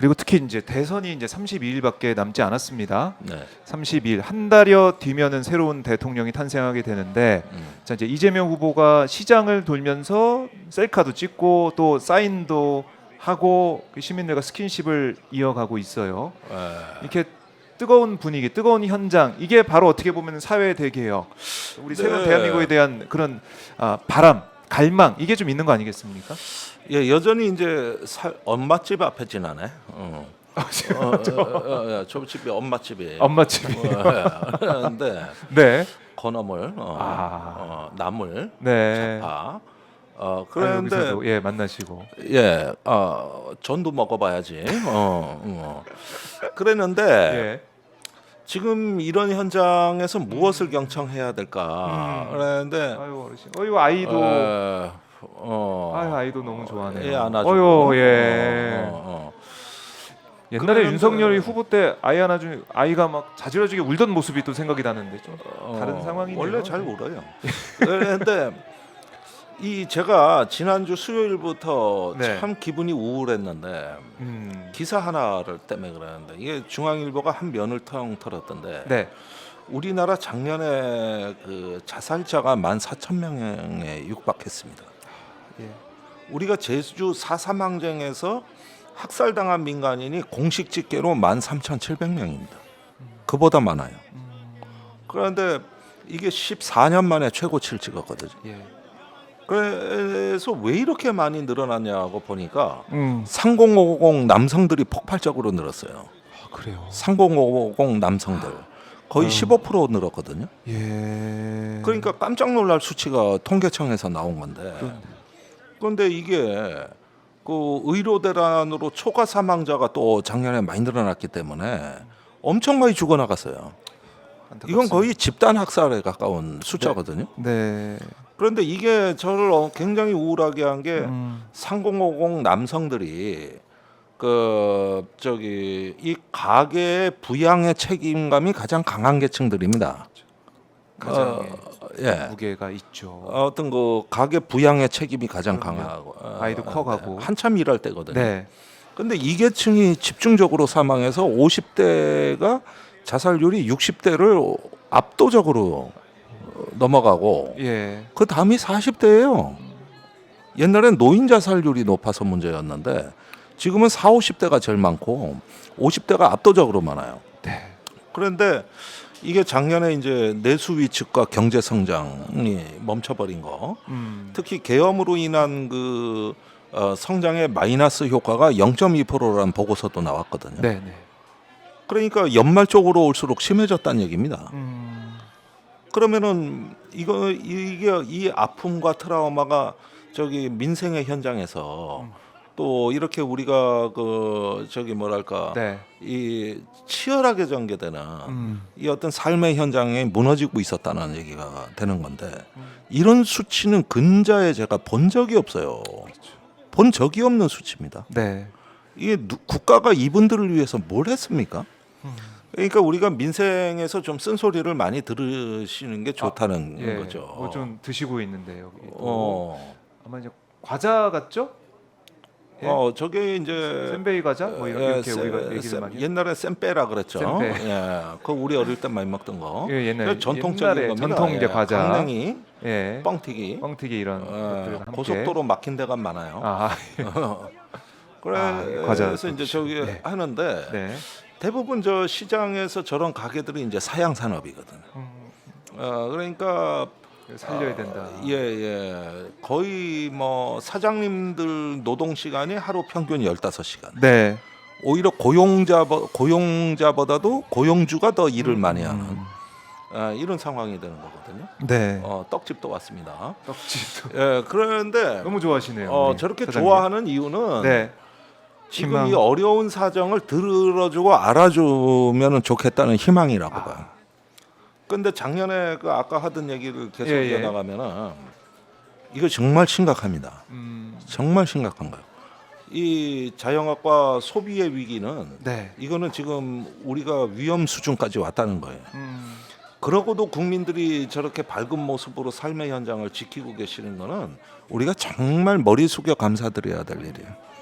그리고 특히 이제 대선이 이제 32일밖에 남지 않았습니다. 네. 30일 한 달여 뒤면은 새로운 대통령이 탄생하게 되는데 자 이제 이재명 후보가 시장을 돌면서 셀카도 찍고 또 사인도 하고 시민들과 스킨십을 이어가고 있어요. 이렇게 뜨거운 분위기, 뜨거운 현장 이게 바로 어떻게 보면 사회 대개혁, 우리 새로운 네. 대한민국에 대한 그런 바람, 갈망 이게 좀 있는 거 아니겠습니까? 예, 여전히 이제 엄마집 앞에 지나네. 저 집이 엄마집이에요. 엄마집이. 그런데 네. 건어물, 나물, 네. 자파. 그런데 그런데 예 만나시고 예, 전도 먹어봐야지. 그랬는데 예. 지금 이런 현장에서 무엇을 경청해야 될까? 그랬는데 아유 어르신, 어유 아이도 아유 아이도 너무 좋아하네요. 애 안아주고. 어유 예. 옛날에 그런데- 윤석열이 후보 때 아이 안아준 아이가 막 자지러지게 울던 모습이 또 생각이 나는데 좀 다른 상황이네요. 원래 잘 울어요. 그런데 이 제가 지난주 수요일부터 네. 참 기분이 우울했는데 기사 하나를 때문에 그러는데 이게 중앙일보가 한 면을 텅 털었던데 네. 우리나라 작년에 그 자살자가 14,000명에 육박했습니다. 예. 우리가 제주 4.3항쟁에서 학살당한 민간인이 공식 집계로 13,700명입니다. 그보다 많아요. 그런데 이게 14년 만에 최고치를 찍었거든요. 예. 그래서 왜 이렇게 많이 늘어났냐고 보니까 3050 남성들이 폭발적으로 늘었어요. 아, 그래요. 3050 남성들 거의 15% 늘었거든요. 예. 그러니까 깜짝 놀랄 수치가 통계청에서 나온 건데. 그런데 이게 그 의료대란으로 초과 사망자가 또 작년에 많이 늘어났기 때문에 엄청 많이 죽어나갔어요. 이건 거의 집단 학살에 가까운 숫자거든요. 네. 그런데 이게 저를 굉장히 우울하게 한 게 3050 남성들이 그 저기 이 가계의 부양의 책임감이 가장 강한 계층들입니다. 가장 예. 무게가 있죠. 어떤 그 가계 부양의 책임이 가장 강하고 아이도 커가고. 한참 일할 때거든요. 네. 근데 이 계층이 집중적으로 사망해서 50대가 자살률이 60대를 압도적으로 넘어가고 예. 그 다음이 40대예요. 옛날엔 노인 자살률이 높아서 문제였는데 지금은 40, 50대가 제일 많고 50대가 압도적으로 많아요. 네. 그런데 이게 작년에 이제 내수 위축과 경제 성장이 멈춰버린 거, 특히 계엄으로 인한 그 성장의 마이너스 효과가 0.2%라는 보고서도 나왔거든요. 네, 네. 그러니까 연말 쪽으로 올수록 심해졌다는 얘기입니다. 그러면은 이게 이 아픔과 트라우마가 저기 민생의 현장에서 또 이렇게 우리가 그 저기 뭐랄까 네. 이 치열하게 전개되는 이 어떤 삶의 현장에 무너지고 있었다는 얘기가 되는 건데 이런 수치는 근자에 제가 본 적이 없어요. 본 적이 없는 수치입니다. 네. 이게 국가가 이분들을 위해서 뭘 했습니까? 그러니까 우리가 민생에서 좀 쓴소리를 많이 들으시는 게 좋다는 예. 거죠. 뭐 좀 드시고 있는데 여기. 또 어. 아마 이제 과자 같죠? 예? 저게 이제 샌베이 과자? 뭐 이렇게 우리가 얘기를 많이. 옛날에 쌤빼라 그랬죠. 쌤빼. 예, 그거 우리 어릴 때 많이 먹던 거. 예, 옛날에 전통적인 옛날에 겁니다. 전통 이제 예, 과자. 강냉이, 예. 뻥튀기, 뻥튀기 이런 것들과 함께. 고속도로 막힌 데가 많아요. 아, 그래서 과자 이제 저기 네. 하는데 네. 대부분 저 시장에서 저런 가게들이 이제 사양 산업이거든. 그러니까 살려야 된다. 예. 거의 뭐 사장님들 노동 시간이 하루 평균 15시간. 네. 오히려 고용자보다도 고용주가 더 일을 많이 하는 이런 상황이 되는 거거든요. 네. 떡집도 왔습니다. 떡집도 예, 그런데 너무 좋아하시네요. 우리 저렇게 사장님. 좋아하는 이유는 네. 지금 희망. 이 어려운 사정을 들어주고 알아주면 좋겠다는 희망이라고 봐요. 근데 작년에 그 아까 하던 얘기를 계속 예. 이어나가면은 이거 정말 심각합니다. 정말 심각한 거예요. 이 자영업과 소비의 위기는 네. 이거는 지금 우리가 위험 수준까지 왔다는 거예요. 그러고도 국민들이 저렇게 밝은 모습으로 삶의 현장을 지키고 계시는 거는 우리가 정말 머리 숙여 감사드려야 될 일이에요.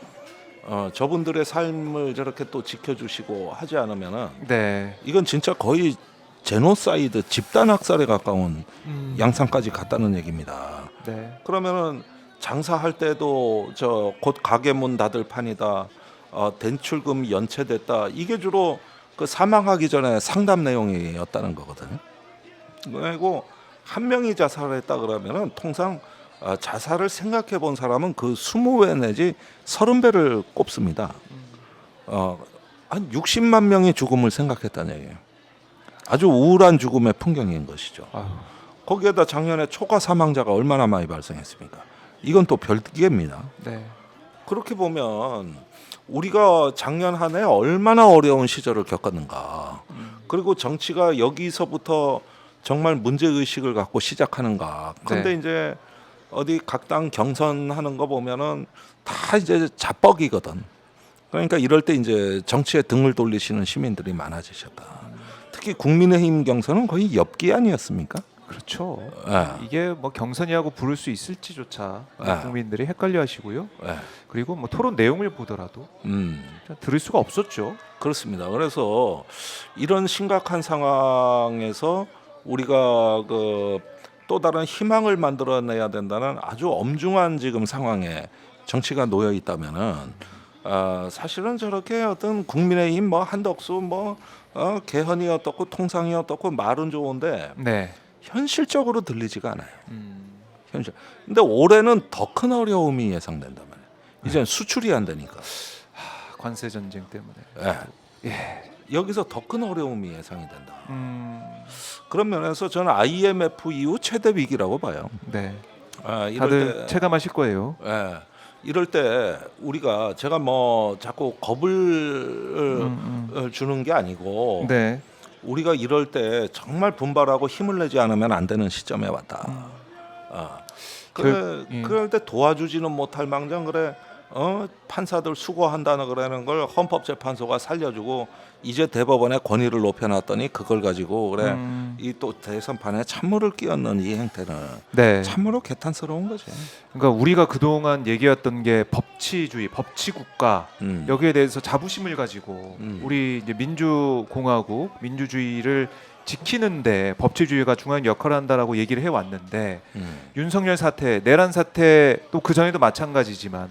저분들의 삶을 저렇게 또 지켜주시고 하지 않으면은 네. 이건 진짜 거의 제노사이드 집단 학살에 가까운 양상까지 갔다는 얘기입니다. 네. 그러면은 장사할 때도 저 곧 가게 문 닫을 판이다. 대출금 연체됐다. 이게 주로 그 사망하기 전에 상담 내용이었다는 거거든요. 그리고 한 명이 자살을 했다 그러면은 통상 자살을 생각해 본 사람은 그 20배 내지 30배를 꼽습니다. 한 60만 명이 죽음을 생각했다는 얘기예요. 아주 우울한 죽음의 풍경인 것이죠. 아유. 거기에다 작년에 초과 사망자가 얼마나 많이 발생했습니까? 이건 또 별개입니다. 네. 그렇게 보면 우리가 작년 한 해 얼마나 어려운 시절을 겪었는가. 그리고 정치가 여기서부터 정말 문제 의식을 갖고 시작하는가. 근데 네. 이제 어디 각 당 경선하는 거 보면은 다 이제 자뻑이거든. 그러니까 이럴 때 이제 정치에 등을 돌리시는 시민들이 많아지셨다. 특히 국민의힘 경선은 거의 엽기 아니었습니까? 그렇죠. 예. 이게 뭐 경선이라고 부를 수 있을지조차 예. 국민들이 헷갈려하시고요. 예. 그리고 뭐 토론 내용을 보더라도 들을 수가 없었죠. 그렇습니다. 그래서 이런 심각한 상황에서 우리가 그 또 다른 희망을 만들어내야 된다는 아주 엄중한 지금 상황에 정치가 놓여 있다면은 사실은 저렇게 어떤 국민의힘 뭐 한덕수 뭐 개헌이 어떻고 통상이 어떻고 말은 좋은데 네. 현실적으로 들리지가 않아요. 현실. 근데 올해는 더 큰 어려움이 예상된단 말이에요. 이제 수출이 안 되니까. 관세 전쟁 때문에. 예. 예. 여기서 더 큰 어려움이 예상이 된다. 그런 면에서 저는 IMF 이후 최대 위기라고 봐요. 네. 이럴 다들 때, 체감하실 거예요. 예, 이럴 때 우리가 제가 뭐 자꾸 겁을 주는 게 아니고 네. 우리가 이럴 때 정말 분발하고 힘을 내지 않으면 안 되는 시점에 왔다. 예. 그럴 때 도와주지는 못할 망정 그래. 판사들 수고한다는 그러는 걸 헌법재판소가 살려주고 이제 대법원의 권위를 높여놨더니 그걸 가지고 그래 이 또 대선판에 찬물을 끼얹는 이 행태는 네. 참으로 개탄스러운 거지. 그러니까 우리가 그동안 얘기했던 게 법치주의, 법치국가 여기에 대해서 자부심을 가지고 우리 이제 민주공화국, 민주주의를 지키는데 법치주의가 중요한 역할을 한다라고 얘기를 해왔는데 윤석열 사태, 내란 사태 또 그 전에도 마찬가지지만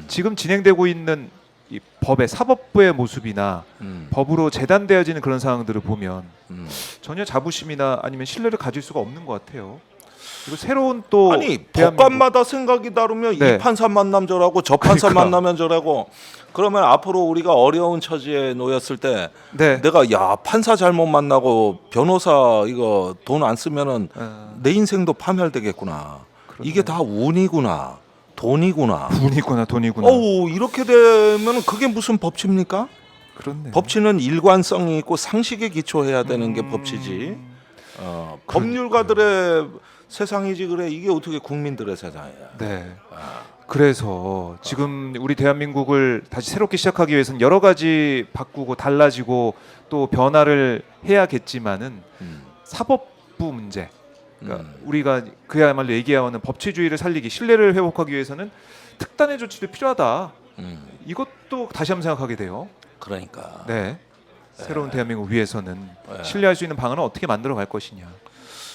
지금 진행되고 있는 이 법의 사법부의 모습이나 법으로 재단되어지는 그런 상황들을 보면 전혀 자부심이나 아니면 신뢰를 가질 수가 없는 것 같아요. 그리고 새로운 또 아니 대한민국- 법관마다 생각이 다르면 네. 이 판사 만나면 저라고 저 판사 그러니까. 만나면 저라고 그러면 앞으로 우리가 어려운 처지에 놓였을 때 네. 내가 야 판사 잘못 만나고 변호사 이거 돈 안 쓰면은 내 인생도 파멸되겠구나. 그러네. 이게 다 운이구나. 돈이구나. 돈이구나 돈이구나. 어우 이렇게 되면 그게 무슨 법치입니까? 그렇네. 법치는 일관성이 있고 상식에 기초해야 되는 게 법치지. 법률가들의 세상이지 그래. 이게 어떻게 국민들의 세상이야. 네. 그래서 지금 우리 대한민국을 다시 새롭게 시작하기 위해서는 여러 가지 바꾸고 달라지고 또 변화를 해야겠지만은 사법부 문제. 그러니까 우리가 그야말로 얘기하는 법치주의를 살리기, 신뢰를 회복하기 위해서는 특단의 조치도 필요하다. 이것도 다시 한번 생각하게 돼요. 그러니까. 네. 새로운 대한민국 위해서는 네. 신뢰할 수 있는 방안을 어떻게 만들어 갈 것이냐.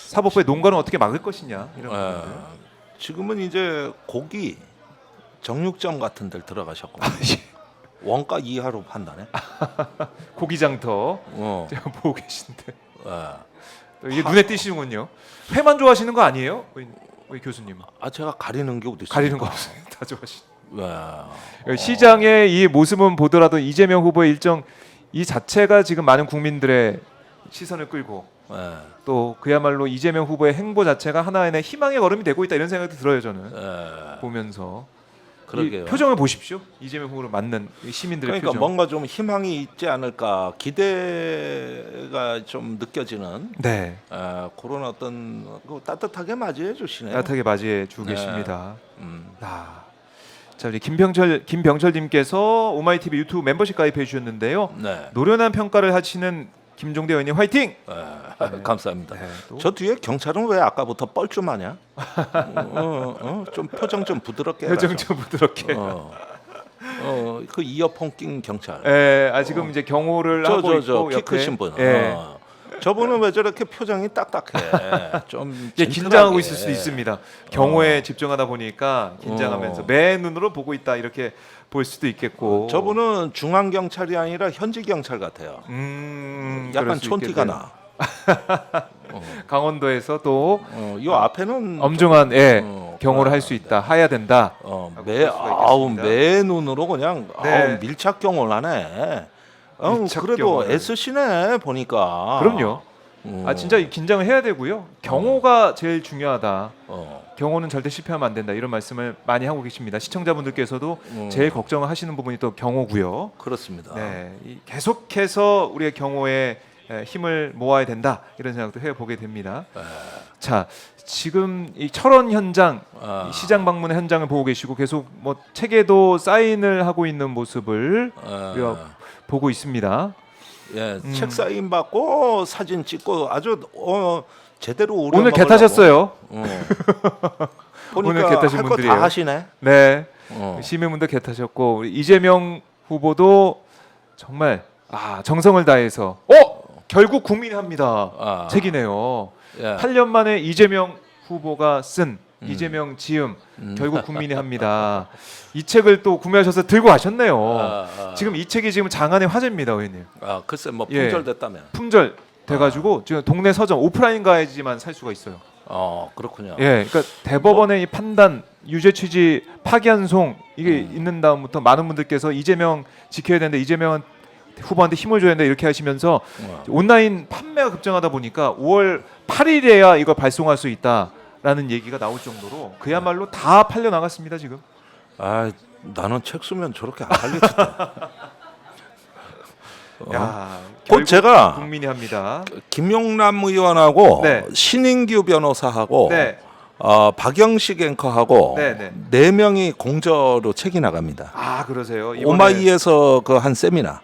사법부의 농간은 어떻게 막을 것이냐. 이런 부분들. 지금은 이제 고기 정육점 같은 데 들어가셨고 예. 원가 이하로 판단해. 고기장터 어. 제가 보고 계신데 예. 또 이게 눈에 띄시는군요. 회만 좋아하시는 거 아니에요? 우리 교수님. 제가 가리는 게 어디 있어요? 가리는 거 없어요. 다 좋아하시. 예. 시장의 이 모습은 보더라도 이재명 후보의 일정 이 자체가 지금 많은 국민들의 시선을 끌고 예. 또 그야말로 이재명 후보의 행보 자체가 하나의 희망의 걸음이 되고 있다 이런 생각도 들어요 저는 예. 보면서. 그러게요. 이 표정을 보십시오. 이재명 후보를 맞는 이 시민들의 그러니까 표정. 뭔가 좀 희망이 있지 않을까 기대가 좀 느껴지는 네. 그런 어떤 따뜻하게 맞이해 주시네요. 따뜻하게 맞이해 주고 네. 계십니다. 자 우리 김병철님께서 오마이TV 유튜브 멤버십 가입해 주셨는데요. 네. 노련한 평가를 하시는 김종대 의원님 화이팅! 감사합니다. 네, 또. 저 뒤에 경찰은 왜 아까부터 뻘쭘하냐? 좀 표정 좀 부드럽게 해라. 표정 좀 부드럽게. 그 이어폰 낀 경찰. 예, 지금 이제 경호를 하고 있고 키 옆에 크신 분. 예. 저분은 왜 저렇게 표정이 딱딱해? 좀 이제 긴장하고 젠틀하게. 있을 수도 있습니다. 경호에 집중하다 보니까 긴장하면서 매 눈으로 보고 있다 이렇게 볼 수도 있겠고. 저분은 중앙 경찰이 아니라 현지 경찰 같아요. 그럴 약간 수 촌티가 있겠네요. 나. 강원도에서 또 이 앞에는 엄중한 경호를 할 수 있다, 해야 된다. 매 눈으로 그냥 네. 밀착 경호를 하네. 밀착 그래도 경호를. 애쓰시네 보니까. 그럼요. 진짜 이 긴장을 해야 되고요. 경호가 제일 중요하다. 경호는 절대 실패하면 안 된다. 이런 말씀을 많이 하고 계십니다. 시청자분들께서도 제일 걱정하시는 부분이 또 경호고요. 그렇습니다. 네, 계속해서 우리의 경호에 힘을 모아야 된다. 이런 생각도 해보게 됩니다. 자, 지금 이 철원 현장, 이 시장 방문의 현장을 보고 계시고 계속 뭐 책에도 사인을 하고 있는 모습을 우리가 보고 있습니다. 예, 책 사인 받고 사진 찍고 아주 제대로 우려 오늘 개 먹으려고. 타셨어요. 보니까 오늘 개 타신 할 거 분들이에요. 다 하시네. 네, 시민분들 개 타셨고 우리 이재명 후보도 정말 정성을 다해서 결국 국민이 합니다. 책이네요. 예. 8년 만에 이재명 후보가 쓴 이재명 지음 결국 국민이 합니다. 이 책을 또 구매하셔서 들고 가셨네요. 지금 이 책이 지금 장안의 화제입니다, 의원님. 글쎄 뭐 예. 품절됐다며. 품절 돼가지고 지금 동네 서점 오프라인 가야지만 살 수가 있어요. 그렇군요. 예, 그러니까 대법원의 이 판단, 유죄 취지, 파기환송 이게 있는 다음부터 많은 분들께서 이재명 지켜야 되는데 이재명 후보한테 힘을 줘야 된다 이렇게 하시면서 온라인 판매가 급증하다 보니까 5월 8일에야 이걸 발송할 수 있다라는 얘기가 나올 정도로 그야말로 다 팔려 나갔습니다 지금. 나는 책 쓰면 저렇게 안 팔리겠다. 야, 곧 결국 제가 국민이 합니다. 김용남 의원하고 네. 신인규 변호사하고 네, 박영식 앵커하고 네. 네 명이 공저로 책이 나갑니다. 그러세요. 이번에- 오마이에서 그 한 세미나,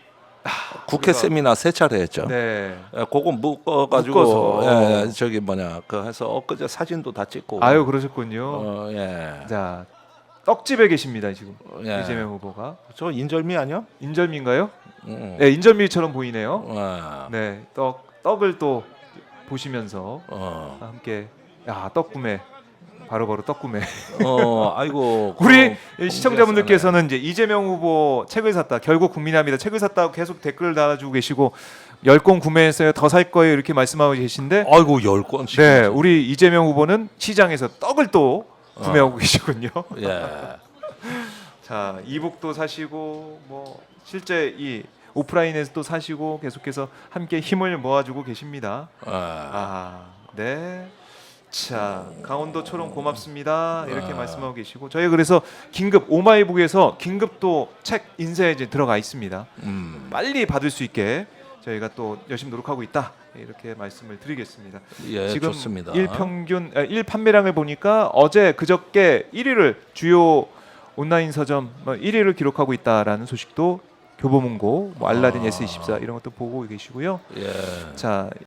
국회 우리가- 세미나 3차례 했죠. 네. 그거 묶어가지고 묶어서. 저기 그 해서 엊그제 사진도 다 찍고. 아유 그러셨군요. 예. 자, 떡집에 계십니다 지금 예. 이재명 후보가. 저 인절미 아니야? 인절미인가요? 네, 인절미처럼 보이네요. 예. 네, 떡을 또 보시면서 함께 떡 구매 바로바로 떡 구매. 아이고. 우리 그거 시청자분들께서는 이제 이재명 후보 책을 샀다. 결국 국민합니다. 책을 샀다고 계속 댓글을 달아주고 계시고 10권 구매했어요. 더 살 거예요. 이렇게 말씀하고 계신데 아이고 10권씩. 네, 우리 이재명 후보는 시장에서 떡을 또 구매하고 계시군요. 예. 자, 이북도 사시고 뭐 실제 이 오프라인에서 또 사시고 계속해서 함께 힘을 모아주고 계십니다. 네. 자, 강원도 초롱 고맙습니다. 이렇게 말씀하고 계시고 저희 그래서 긴급 오마이북에서 긴급 또 책 인쇄 이제 들어가 있습니다. 빨리 받을 수 있게 저희가 또 열심히 노력하고 있다. 이렇게 말씀을 드리겠습니다. 예, 지금 좋습니다. 일 판매량을 보니까 어제 그저께 1위를 주요 온라인 서점 1위를 기록하고 있다라는 소식도 교보문고, 알라딘 S24 이런 것도 보고 계시고요. 예. 자,